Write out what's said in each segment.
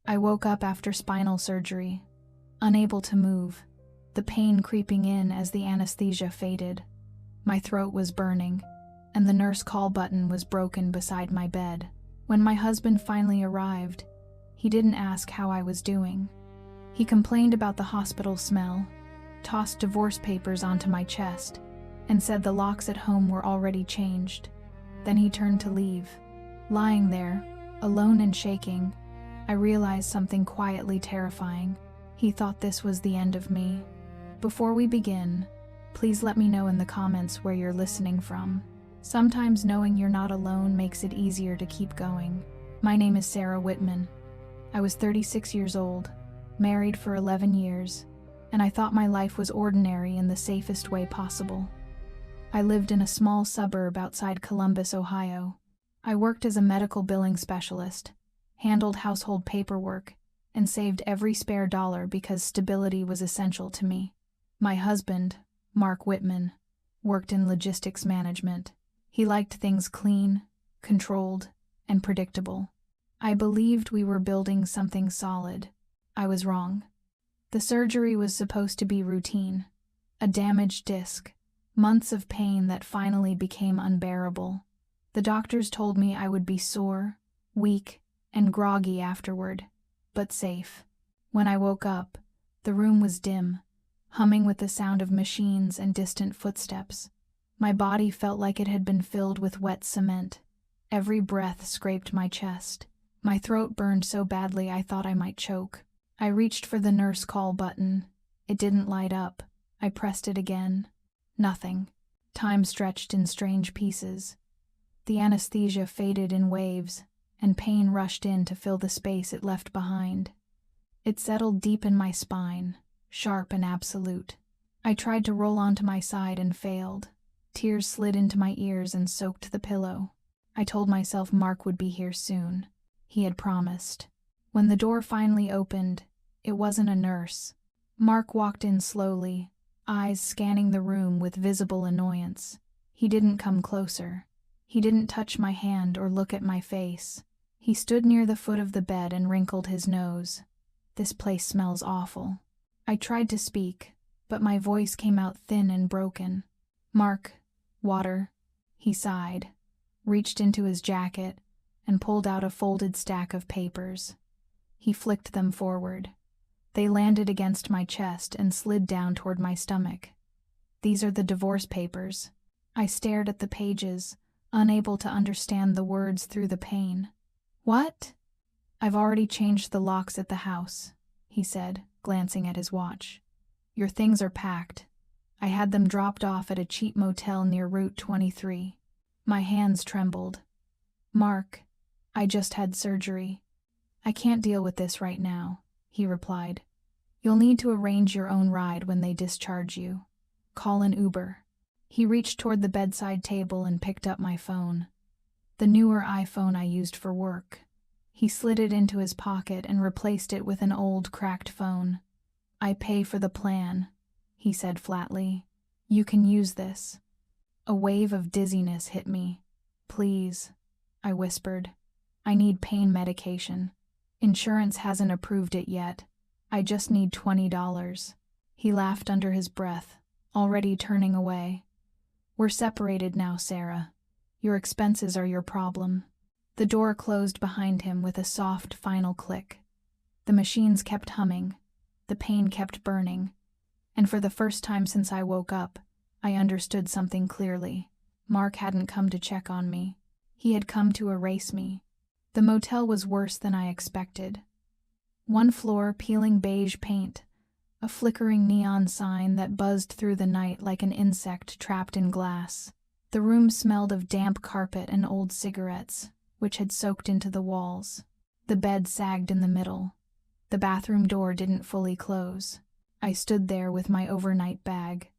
I woke up after spinal surgery, unable to move, the pain creeping in as the anesthesia faded. My throat was burning, and the nurse call button was broken beside my bed. When my husband finally arrived, he didn't ask how I was doing. He complained about the hospital smell, tossed divorce papers onto my chest, and said the locks at home were already changed. Then he turned to leave. Lying there, alone and shaking, I realized something quietly terrifying. He thought this was the end of me. Before we begin, please let me know in the comments where you're listening from. Sometimes knowing you're not alone makes it easier to keep going. My name is Sarah Whitman. I was 36 years old, married for 11 years, and I thought my life was ordinary in the safest way possible. I lived in a small suburb outside Columbus, Ohio. I worked as a medical billing specialist, handled household paperwork, and saved every spare dollar because stability was essential to me. My husband, Mark Whitman, worked in logistics management. He liked things clean, controlled, and predictable. I believed we were building something solid. I was wrong. The surgery was supposed to be routine. A damaged disc, months of pain that finally became unbearable. The doctors told me I would be sore, weak, and groggy afterward, but safe. When I woke up, the room was dim, humming with the sound of machines and distant footsteps. My body felt like it had been filled with wet cement. Every breath scraped my chest. My throat burned so badly I thought I might choke. I reached for the nurse call button. It didn't light up. I pressed it again. Nothing. Time stretched in strange pieces. The anesthesia faded in waves, and pain rushed in to fill the space it left behind. It settled deep in my spine, sharp and absolute. I tried to roll onto my side and failed. Tears slid into my ears and soaked the pillow. I told myself Mark would be here soon. He had promised. When the door finally opened, it wasn't a nurse. Mark walked in slowly, eyes scanning the room with visible annoyance. He didn't come closer. He didn't touch my hand or look at my face. He stood near the foot of the bed and wrinkled his nose. "This place smells awful." I tried to speak, but my voice came out thin and broken. "Mark, water." He sighed, reached into his jacket, and pulled out a folded stack of papers. He flicked them forward. They landed against my chest and slid down toward my stomach. "These are the divorce papers." I stared at the pages, unable to understand the words through the pain. "What?" "I've already changed the locks at the house," he said, glancing at his watch. "Your things are packed. I had them dropped off at a cheap motel near Route 23. My hands trembled. "Mark, I just had surgery. I can't deal with this right now," he replied. "You'll need to arrange your own ride when they discharge you. Call an Uber." He reached toward the bedside table and picked up my phone. The newer iPhone I used for work. He slid it into his pocket and replaced it with an old, cracked phone. "I pay for the plan," he said flatly. "You can use this." A wave of dizziness hit me. "Please," I whispered. "I need pain medication. Insurance hasn't approved it yet. I just need $20. He laughed under his breath, already turning away. "We're separated now, Sarah. Your expenses are your problem." The door closed behind him with a soft, final click. The machines kept humming. The pain kept burning. And for the first time since I woke up, I understood something clearly. Mark hadn't come to check on me. He had come to erase me. The motel was worse than I expected. One floor peeling beige paint, a flickering neon sign that buzzed through the night like an insect trapped in glass. The room smelled of damp carpet and old cigarettes, which had soaked into the walls. The bed sagged in the middle. The bathroom door didn't fully close. I stood there with my overnight bag,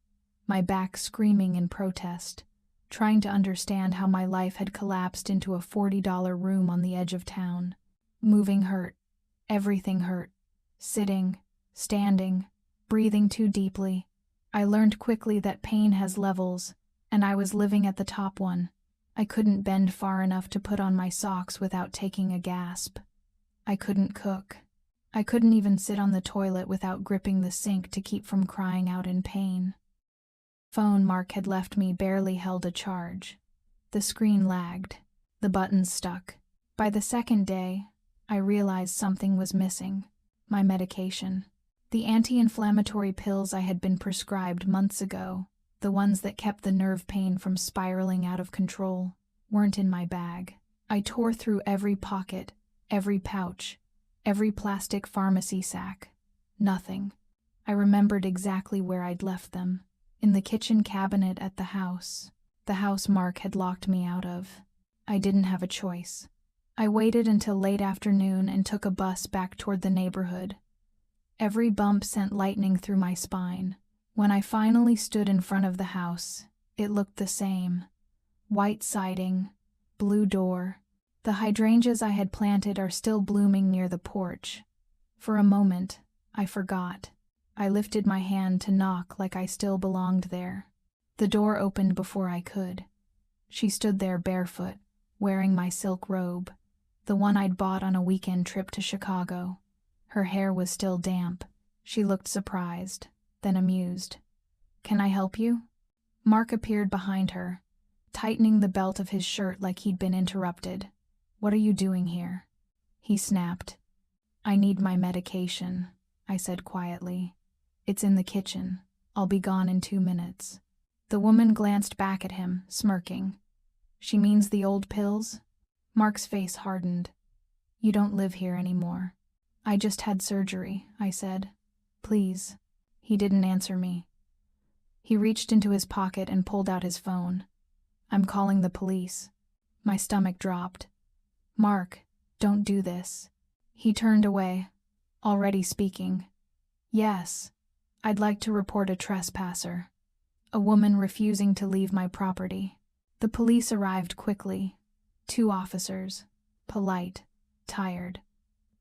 my back screaming in protest, trying to understand how my life had collapsed into a $40 room on the edge of town. Moving hurt. Everything hurt. Sitting, standing, breathing too deeply. I learned quickly that pain has levels, and I was living at the top one. I couldn't bend far enough to put on my socks without taking a gasp. I couldn't cook. I couldn't even sit on the toilet without gripping the sink to keep from crying out in pain. Phone Mark had left me barely held a charge. The screen lagged. The buttons stuck. By the second day, I realized something was missing. My medication. The anti-inflammatory pills I had been prescribed months ago, the ones that kept the nerve pain from spiraling out of control, weren't in my bag. I tore through every pocket, every pouch, every plastic pharmacy sack. Nothing. I remembered exactly where I'd left them. In the kitchen cabinet at the house Mark had locked me out of. I didn't have a choice. I waited until late afternoon and took a bus back toward the neighborhood. Every bump sent lightning through my spine. When I finally stood in front of the house, it looked the same. White siding, blue door. The hydrangeas I had planted are still blooming near the porch. For a moment, I forgot. I lifted my hand to knock like I still belonged there. The door opened before I could. She stood there barefoot, wearing my silk robe, the one I'd bought on a weekend trip to Chicago. Her hair was still damp. She looked surprised, then amused. "Can I help you?" Mark appeared behind her, tightening the belt of his shirt like he'd been interrupted. "What are you doing here?" He snapped. "I need my medication," I said quietly. "It's in the kitchen. I'll be gone in 2 minutes." The woman glanced back at him, smirking. "She means the old pills?" Mark's face hardened. "You don't live here anymore." "I just had surgery," I said. "Please." He didn't answer me. He reached into his pocket and pulled out his phone. "I'm calling the police." My stomach dropped. "Mark, don't do this." He turned away, already speaking. "Yes, I'd like to report a trespasser. A woman refusing to leave my property." The police arrived quickly. 2 officers, polite, tired.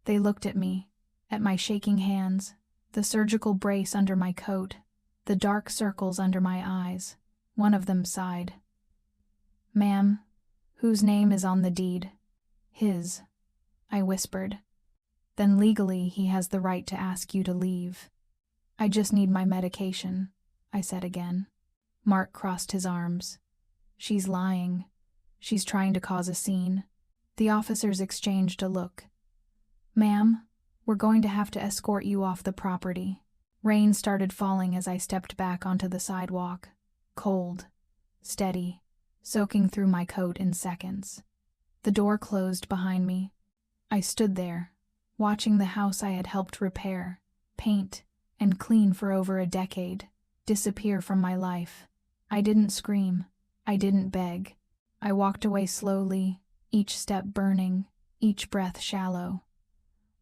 They looked at me, at my shaking hands, the surgical brace under my coat, the dark circles under my eyes. One of them sighed. "Ma'am, whose name is on the deed?" "His," I whispered. "Then legally he has the right to ask you to leave." "I just need my medication," I said again. Mark crossed his arms. "She's lying. She's trying to cause a scene." The officers exchanged a look. "Ma'am, we're going to have to escort you off the property." Rain started falling as I stepped back onto the sidewalk. Cold, steady, soaking through my coat in seconds. The door closed behind me. I stood there, watching the house I had helped repair, paint, and clean for over a decade, disappear from my life. I didn't scream. I didn't beg. I walked away slowly, each step burning, each breath shallow,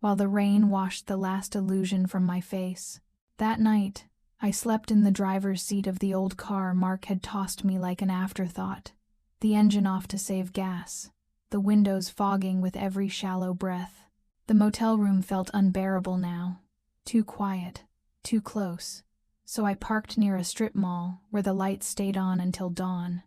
while the rain washed the last illusion from my face. That night, I slept in the driver's seat of the old car Mark had tossed me like an afterthought, the engine off to save gas, the windows fogging with every shallow breath. The motel room felt unbearable now, too quiet, too close, so I parked near a strip mall where the lights stayed on until dawn.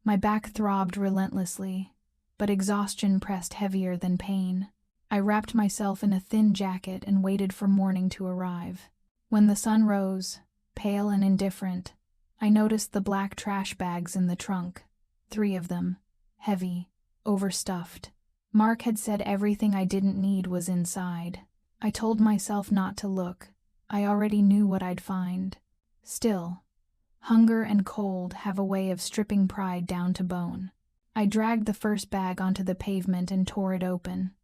My back throbbed relentlessly, but exhaustion pressed heavier than pain. I wrapped myself in a thin jacket and waited for morning to arrive. When the sun rose, pale and indifferent, I noticed the black trash bags in the trunk, 3 of them, heavy, overstuffed. Mark had said everything I didn't need was inside. I told myself not to look. I already knew what I'd find. Still, hunger and cold have a way of stripping pride down to bone. I dragged the first bag onto the pavement and tore it open.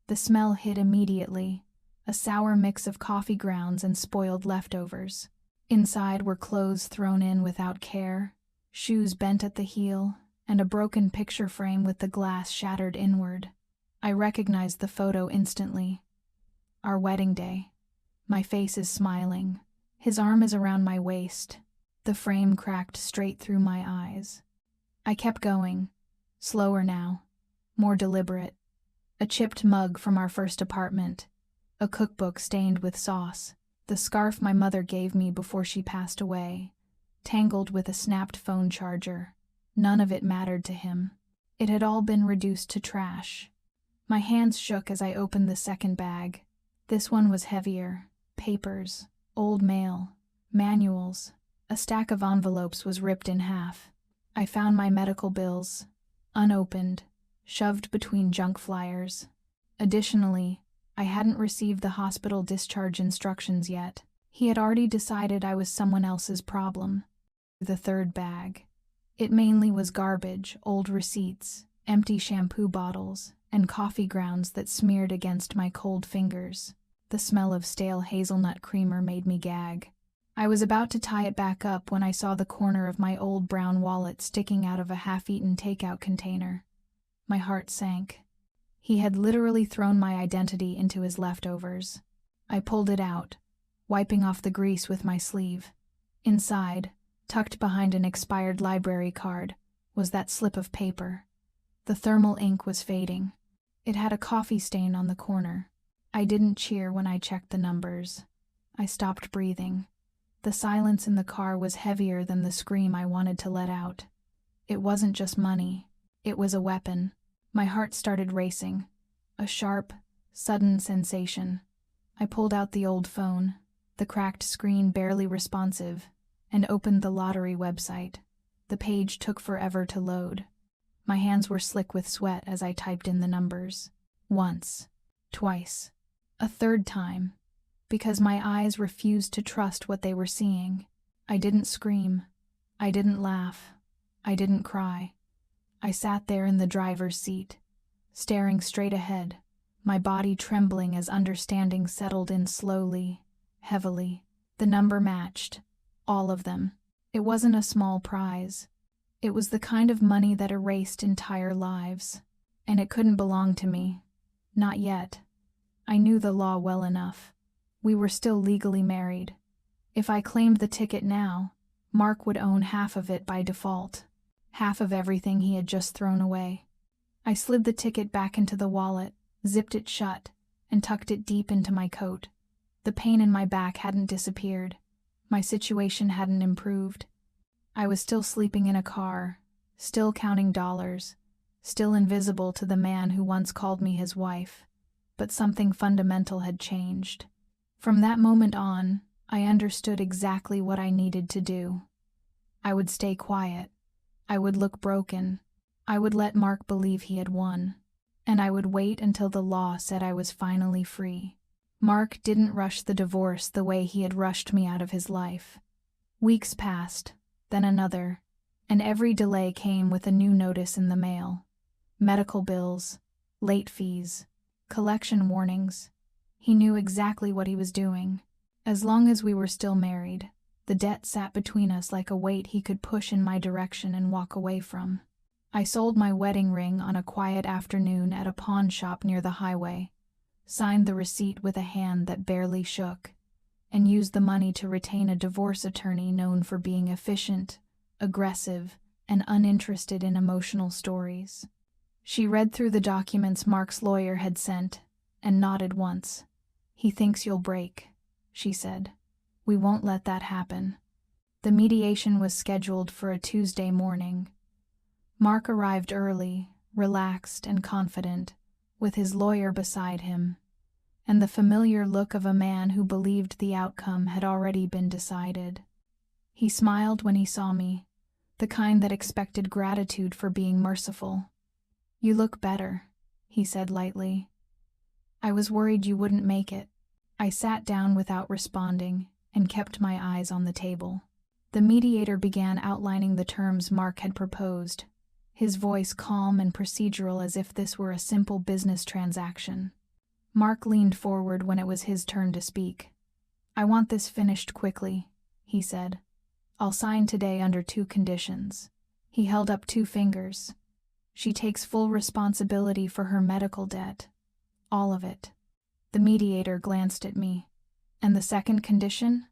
The smell hit immediately, a sour mix of coffee grounds and spoiled leftovers. Inside were clothes thrown in without care, shoes bent at the heel, and a broken picture frame with the glass shattered inward. I recognized the photo instantly. Our wedding day. My face is smiling. His arm is around my waist. The frame cracked straight through my eyes. I kept going, slower now, more deliberate. A chipped mug from our first apartment, a cookbook stained with sauce, the scarf my mother gave me before she passed away, tangled with a snapped phone charger. None of it mattered to him. It had all been reduced to trash. My hands shook as I opened the second bag. This one was heavier. Papers, old mail, manuals. A stack of envelopes was ripped in half. I found my medical bills, unopened, shoved between junk flyers. Additionally, I hadn't received the hospital discharge instructions yet. He had already decided I was someone else's problem. The third bag. It mainly was garbage, old receipts, empty shampoo bottles, and coffee grounds that smeared against my cold fingers. The smell of stale hazelnut creamer made me gag. I was about to tie it back up when I saw the corner of my old brown wallet sticking out of a half-eaten takeout container. My heart sank. He had literally thrown my identity into his leftovers. I pulled it out, wiping off the grease with my sleeve. Inside, tucked behind an expired library card, was that slip of paper. The thermal ink was fading. It had a coffee stain on the corner. I didn't cheer when I checked the numbers. I stopped breathing. The silence in the car was heavier than the scream I wanted to let out. It wasn't just money. It was a weapon. My heart started racing. A sharp, sudden sensation. I pulled out the old phone, the cracked screen barely responsive, and opened the lottery website. The page took forever to load. My hands were slick with sweat as I typed in the numbers. Once. Twice. A third time. Because my eyes refused to trust what they were seeing. I didn't scream. I didn't laugh. I didn't cry. I sat there in the driver's seat, staring straight ahead, my body trembling as understanding settled in slowly, heavily. The number matched. All of them. It wasn't a small prize. It was the kind of money that erased entire lives. And it couldn't belong to me. Not yet. I knew the law well enough. We were still legally married. If I claimed the ticket now, Mark would own half of it by default. Half of everything he had just thrown away. I slid the ticket back into the wallet, zipped it shut, and tucked it deep into my coat. The pain in my back hadn't disappeared. My situation hadn't improved. I was still sleeping in a car, still counting dollars, still invisible to the man who once called me his wife. But something fundamental had changed. From that moment on, I understood exactly what I needed to do. I would stay quiet. I would look broken. I would let Mark believe he had won. And I would wait until the law said I was finally free. Mark didn't rush the divorce the way he had rushed me out of his life. Weeks passed, then another, and every delay came with a new notice in the mail. Medical bills, late fees, collection warnings. He knew exactly what he was doing. As long as we were still married, the debt sat between us like a weight he could push in my direction and walk away from. I sold my wedding ring on a quiet afternoon at a pawn shop near the highway, signed the receipt with a hand that barely shook, and used the money to retain a divorce attorney known for being efficient, aggressive, and uninterested in emotional stories. She read through the documents Mark's lawyer had sent and nodded once. "He thinks you'll break," she said. "We won't let that happen." The mediation was scheduled for a Tuesday morning. Mark arrived early, relaxed and confident, with his lawyer beside him, and the familiar look of a man who believed the outcome had already been decided. He smiled when he saw me, the kind that expected gratitude for being merciful. "You look better," he said lightly. "I was worried you wouldn't make it." I sat down without responding and kept my eyes on the table. The mediator began outlining the terms Mark had proposed, his voice calm and procedural as if this were a simple business transaction. Mark leaned forward when it was his turn to speak. "I want this finished quickly," he said. "I'll sign today under 2 conditions." He held up 2 fingers. "She takes full responsibility for her medical debt. All of it." The mediator glanced at me. "And the second condition?"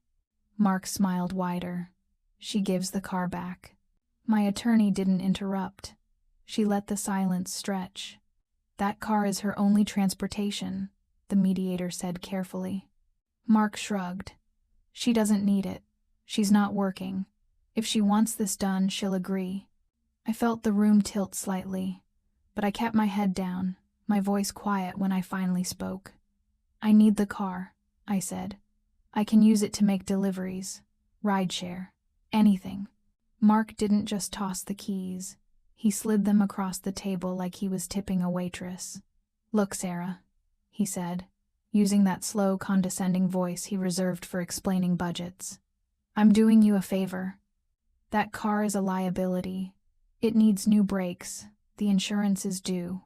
Mark smiled wider. "She gives the car back." My attorney didn't interrupt. She let the silence stretch. "That car is her only transportation," the mediator said carefully. Mark shrugged. "She doesn't need it. She's not working. If she wants this done, she'll agree." I felt the room tilt slightly, but I kept my head down, my voice quiet when I finally spoke. I need the car, I said. I can use it to make deliveries, rideshare, anything. Mark didn't just toss the keys. He slid them across the table like he was tipping a waitress. Look, Sarah, he said, using that slow, condescending voice he reserved for explaining budgets. I'm doing you a favor. That car is a liability. It needs new brakes. The insurance is due.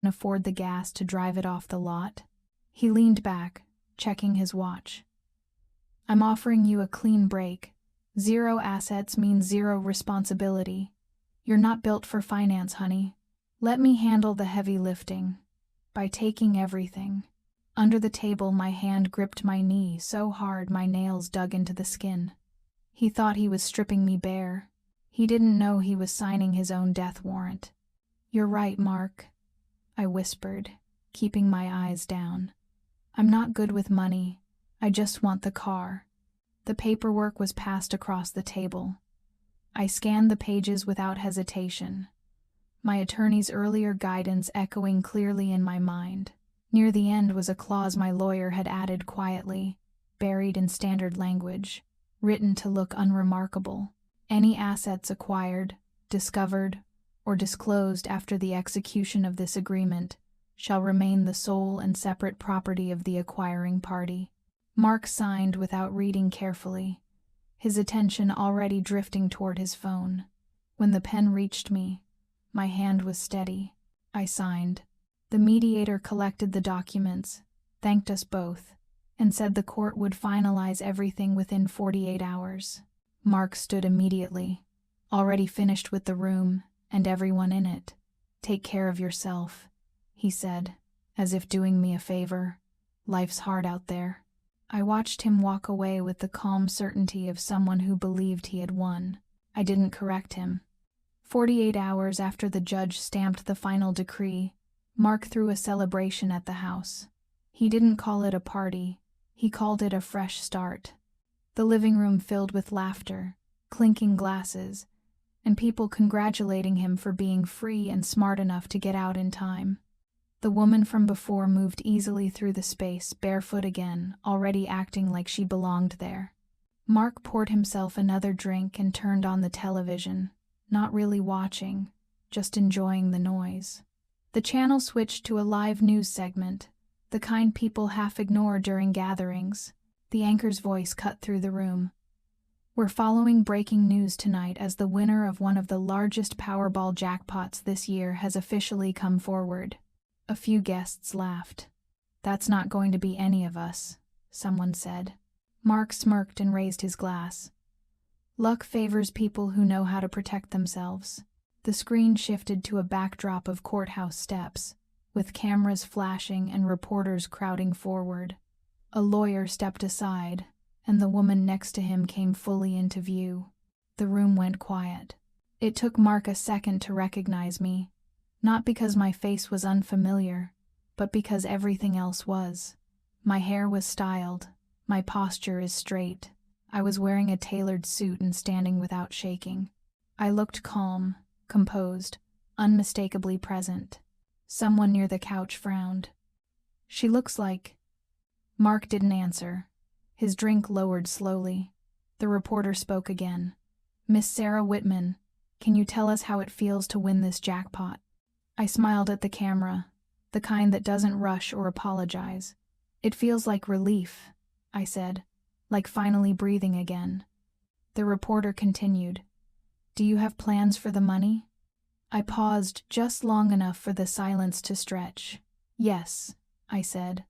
Can afford the gas to drive it off the lot. He leaned back, checking his watch. I'm offering you a clean break. 0 assets means 0 responsibility. You're not built for finance, honey. Let me handle the heavy lifting. By taking everything. Under the table, my hand gripped my knee so hard my nails dug into the skin. He thought he was stripping me bare. He didn't know he was signing his own death warrant. You're right, Mark, I whispered, keeping my eyes down. I'm not good with money. I just want the car. The paperwork was passed across the table. I scanned the pages without hesitation, my attorney's earlier guidance echoing clearly in my mind. Near the end was a clause my lawyer had added quietly, buried in standard language, written to look unremarkable. Any assets acquired, discovered, or disclosed after the execution of this agreement shall remain the sole and separate property of the acquiring party. Mark signed without reading carefully, his attention already drifting toward his phone. When the pen reached me, my hand was steady. I signed. The mediator collected the documents, thanked us both, and said the court would finalize everything within 48 hours. Mark stood immediately, already finished with the room and everyone in it. Take care of yourself, he said, as if doing me a favor. Life's hard out there. I watched him walk away with the calm certainty of someone who believed he had won. I didn't correct him. 48 hours after the judge stamped the final decree, Mark threw a celebration at the house. He didn't call it a party. He called it a fresh start. The living room filled with laughter, clinking glasses, and people congratulating him for being free and smart enough to get out in time. The woman from before moved easily through the space, barefoot again, already acting like she belonged there. Mark poured himself another drink and turned on the television, not really watching, just enjoying the noise. The channel switched to a live news segment, the kind people half ignore during gatherings. The anchor's voice cut through the room. We're following breaking news tonight as the winner of one of the largest Powerball jackpots this year has officially come forward. A few guests laughed. That's not going to be any of us, someone said. Mark smirked and raised his glass. Luck favors people who know how to protect themselves. The screen shifted to a backdrop of courthouse steps, with cameras flashing and reporters crowding forward. A lawyer stepped aside, and the woman next to him came fully into view. The room went quiet. It took Mark a second to recognize me, not because my face was unfamiliar, but because everything else was. My hair was styled, my posture is straight. I was wearing a tailored suit and standing without shaking. I looked calm, composed, unmistakably present. Someone near the couch frowned. She looks like... Mark didn't answer. His drink lowered slowly. The reporter spoke again. Miss Sarah Whitman, can you tell us how it feels to win this jackpot? I smiled at the camera, the kind that doesn't rush or apologize. It feels like relief, I said, like finally breathing again. The reporter continued. Do you have plans for the money? I paused just long enough for the silence to stretch. Yes, I said.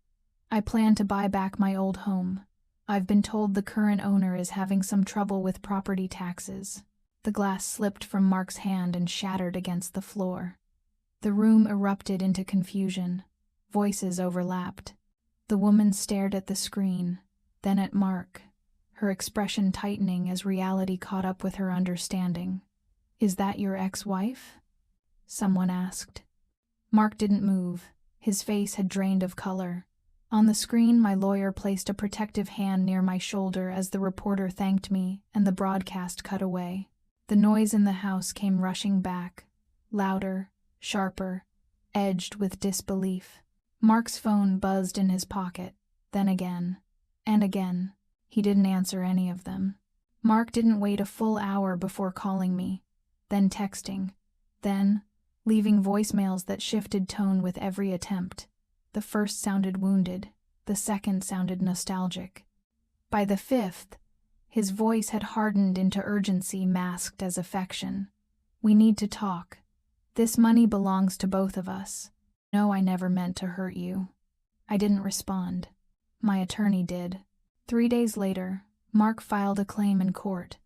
I plan to buy back my old home. I've been told the current owner is having some trouble with property taxes. The glass slipped from Mark's hand and shattered against the floor. The room erupted into confusion. Voices overlapped. The woman stared at the screen, then at Mark, her expression tightening as reality caught up with her understanding. Is that your ex-wife? Someone asked. Mark didn't move. His face had drained of color. On the screen, my lawyer placed a protective hand near my shoulder as the reporter thanked me and the broadcast cut away. The noise in the house came rushing back, louder, sharper, edged with disbelief. Mark's phone buzzed in his pocket, then again, and again. He didn't answer any of them. Mark didn't wait a full hour before calling me, then texting, then leaving voicemails that shifted tone with every attempt. The first sounded wounded, the second sounded nostalgic. By the fifth, his voice had hardened into urgency masked as affection. "We need to talk. This money belongs to both of us. No, I never meant to hurt you." I didn't respond. My attorney did. 3 days later, Mark filed a claim in court,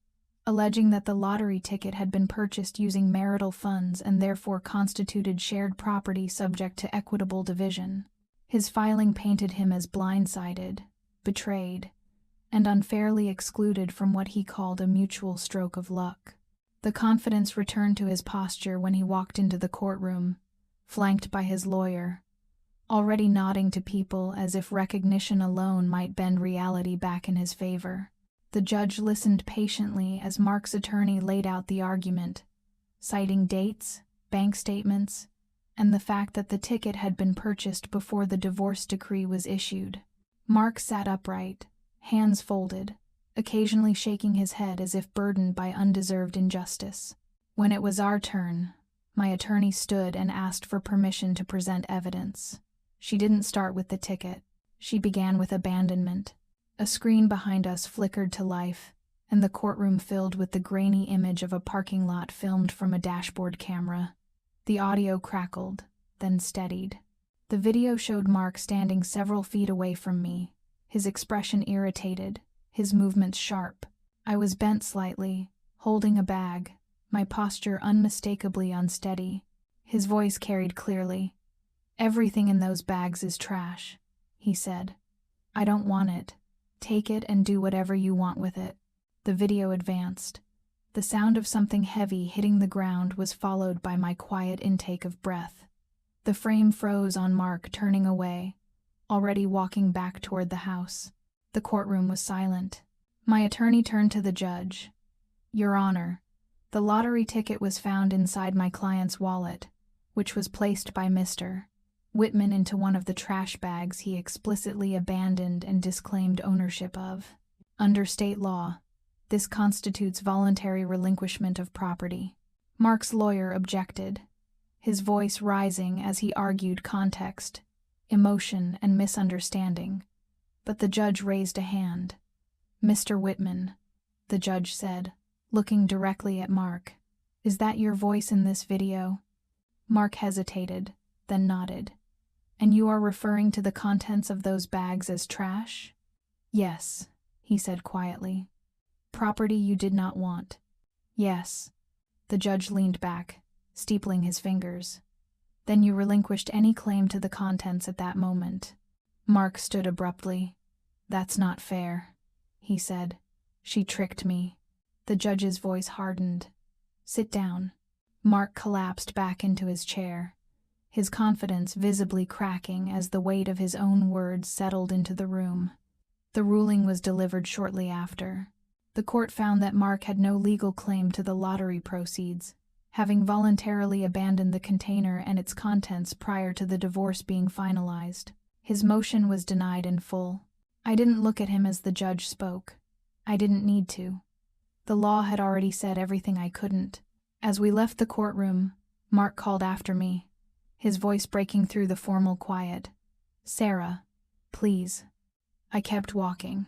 alleging that the lottery ticket had been purchased using marital funds and therefore constituted shared property subject to equitable division. His filing painted him as blindsided, betrayed, and unfairly excluded from what he called a mutual stroke of luck. The confidence returned to his posture when he walked into the courtroom, flanked by his lawyer, already nodding to people as if recognition alone might bend reality back in his favor. The judge listened patiently as Mark's attorney laid out the argument, citing dates, bank statements, and the fact that the ticket had been purchased before the divorce decree was issued. Mark sat upright, hands folded, occasionally shaking his head as if burdened by undeserved injustice. When it was our turn, my attorney stood and asked for permission to present evidence. She didn't start with the ticket. She began with abandonment. A screen behind us flickered to life, and the courtroom filled with the grainy image of a parking lot filmed from a dashboard camera. The audio crackled, then steadied. The video showed Mark standing several feet away from me, his expression irritated, his movements sharp. I was bent slightly, holding a bag, my posture unmistakably unsteady. His voice carried clearly. "Everything in those bags is trash," he said. "I don't want it. Take it and do whatever you want with it." The video advanced. The sound of something heavy hitting the ground was followed by my quiet intake of breath. The frame froze on Mark turning away, already walking back toward the house. The courtroom was silent. My attorney turned to the judge. "Your Honor, the lottery ticket was found inside my client's wallet, which was placed by Mr. Whitman into one of the trash bags he explicitly abandoned and disclaimed ownership of. Under state law, this constitutes voluntary relinquishment of property." Mark's lawyer objected, his voice rising as he argued context, emotion, and misunderstanding. But the judge raised a hand. "Mr. Whitman," the judge said, looking directly at Mark, "is that your voice in this video?" Mark hesitated, then nodded. "And you are referring to the contents of those bags as trash?" "Yes," he said quietly. "Property you did not want?" "Yes." The judge leaned back, steepling his fingers. "Then you relinquished any claim to the contents at that moment?" Mark stood abruptly. "That's not fair," he said. "She tricked me." The judge's voice hardened. "Sit down." Mark collapsed back into his chair, his confidence visibly cracking as the weight of his own words settled into the room. The ruling was delivered shortly after. The court found that Mark had no legal claim to the lottery proceeds, having voluntarily abandoned the container and its contents prior to the divorce being finalized. His motion was denied in full. I didn't look at him as the judge spoke. I didn't need to. The law had already said everything I couldn't. As we left the courtroom, Mark called after me, his voice breaking through the formal quiet. "Sarah, please." I kept walking.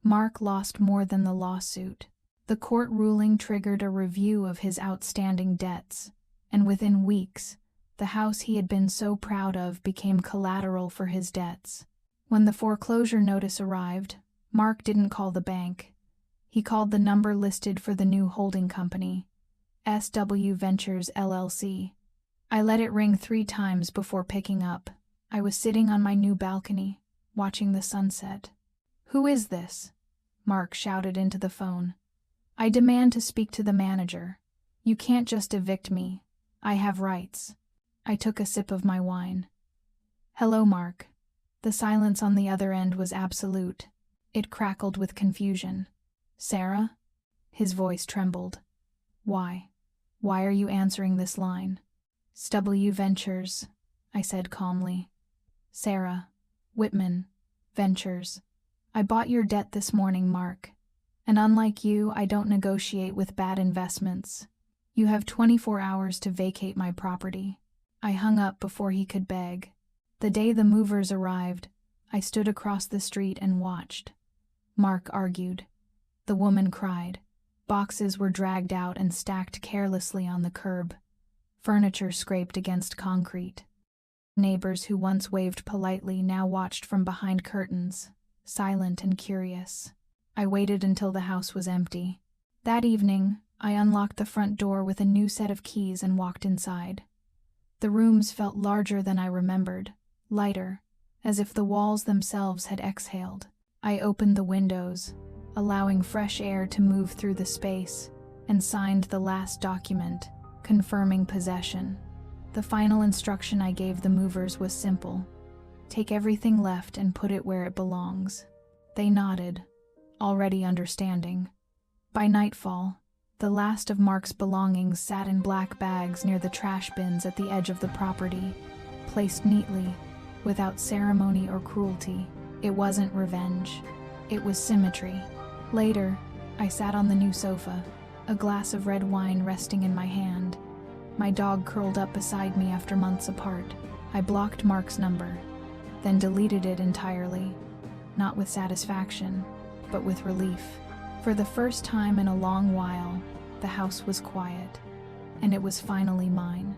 Mark lost more than the lawsuit. The court ruling triggered a review of his outstanding debts, and within weeks, the house he had been so proud of became collateral for his debts. When the foreclosure notice arrived, Mark didn't call the bank. He called the number listed for the new holding company, SW Ventures LLC. I let it ring 3 times before picking up. I was sitting on my new balcony, watching the sunset. "Who is this?" Mark shouted into the phone. "I demand to speak to the manager. You can't just evict me. I have rights." I took a sip of my wine. "Hello, Mark." The silence on the other end was absolute. It crackled with confusion. "Sarah?" His voice trembled. "Why? Why are you answering this line?" "SW Ventures," I said calmly. Sarah. Whitman. Ventures. I bought your debt this morning, Mark. And unlike you, I don't negotiate with bad investments. You have 24 hours to vacate my property. I hung up before he could beg. The day the movers arrived, I stood across the street and watched. Mark argued. The woman cried. Boxes were dragged out and stacked carelessly on the curb. Furniture scraped against concrete. Neighbors who once waved politely now watched from behind curtains, silent and curious. I waited until the house was empty. That evening, I unlocked the front door with a new set of keys and walked inside. The rooms felt larger than I remembered, lighter, as if the walls themselves had exhaled. I opened the windows, allowing fresh air to move through the space, and signed the last document, confirming possession. The final instruction I gave the movers was simple. Take everything left and put it where it belongs. They nodded, already understanding. By nightfall, the last of Mark's belongings sat in black bags near the trash bins at the edge of the property, placed neatly, without ceremony or cruelty. It wasn't revenge. It was symmetry. Later, I sat on the new sofa, a glass of red wine resting in my hand. My dog curled up beside me after months apart. I blocked Mark's number, then deleted it entirely, not with satisfaction, but with relief. For the first time in a long while, the house was quiet, and it was finally mine.